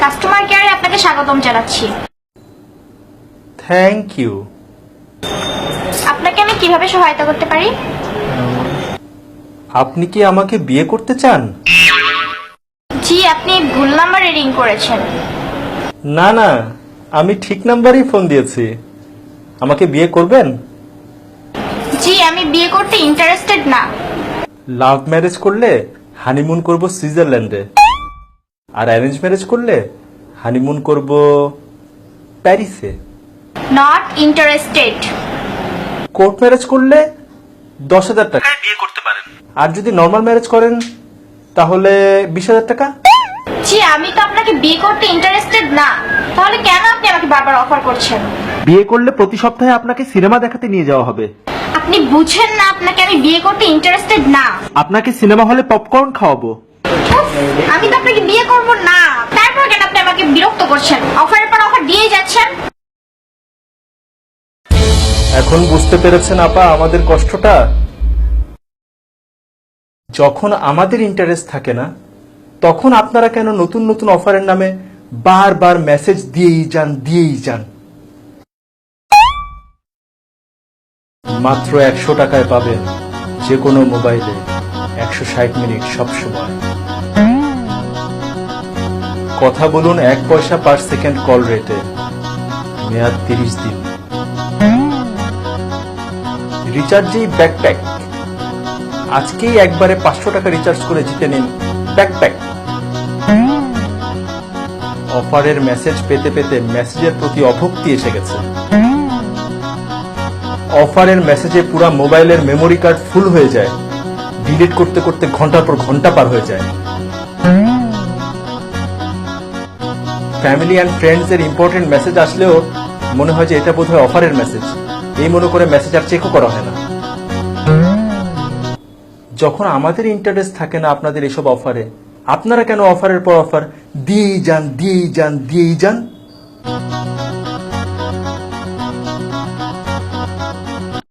Customer কেয়ারে আপনাকে স্বাগতম জানাচ্ছি। Thank you. আপনাকে আমি কিভাবে সহায়তা করতে পারি? আপনি কি আমাকে বিয়ে করতে চান? জি, আপনি ভুল নাম্বারে রিং করেছেন। না না, আমি ঠিক নাম্বারেই ফোন দিয়েছি। আমাকে বিয়ে করবেন? জি, আমি বিয়ে করতে ইন্টারেস্টেড না। লাভ ম্যারেজ করলে হানিমুন করব সুইজারল্যান্ডে, আর অ্যারেঞ্জ ম্যারেজ করলে হানিমুন করব প্যারিসে। Not interested. কোর্ট ম্যারেজ করলে 10,000 টাকায় বিয়ে করতে পারেন, আর যদি নর্মাল ম্যারেজ করেন তাহলে 20,000 টাকা। জি, আমি তো আপনাকে বিয়ে করতে ইন্টারেস্টেড না, তাহলে কেন আপনি আমাকে বারবার অফার করছেন? বিয়ে করলে প্রতি সপ্তাহে আপনাকে সিনেমা দেখাতে নিয়ে যাওয়া হবে। আপনি বুঝেন না আপনাকে আমি বিয়ে করতে ইন্টারেস্টেড না। আপনাকে সিনেমা হলে পপকর্ন খাওয়াবো। উফ, আমি তো আপনাকে বিয়ে করব না, তারপর কেন আপনি আমাকে বিরক্ত করছেন? অফারের পর অফার দিয়ে যাচ্ছেন। এখন বুঝতে পেরেছেন আপা আমাদের কষ্টটা? যখন আমাদের ইন্টারেস্ট থাকে না, তখন আপনারা কেন নতুন নতুন অফারের নামে বারবার মেসেজ দিয়েই যান। মাত্র 100 টাকায় পাবেন যে কোনো মোবাইলে 160 মিনিট সব সময়। কথা বলুন 1 পয়সা পার সেকেন্ড কল রেটে, মেয়াদ 30 দিন। রিচার্জেই ব্যাকপ্যাক। আজকেই একবারে 500 টাকা রিচার্জ করে জিতে নিন ব্যাকপ্যাক। অফারের মেসেজ পেতে পেতে মেসেজের প্রতি অভক্তি এসে গেছে। অফারের মেসেজে পুরো মোবাইলের মেমোরি কার্ড ফুল হয়ে যায়, ডিলিট করতে করতে ঘন্টার পর ঘন্টা পার হয়ে যায়। ফ্যামিলি অ্যান্ড ফ্রেন্ডস এর ইম্পর্টেন্ট মেসেজ আসলেও মনে হয় যে এটা বোধহয় অফারের মেসেজ, এই মনে করে মেসেজ আর চেকও করা হয় না। যখন আমাদের ইন্টারেস্ট থাকে না আপনাদের এসব অফারে, আপনারা কেন অফারের পর অফার দিয়েই যান?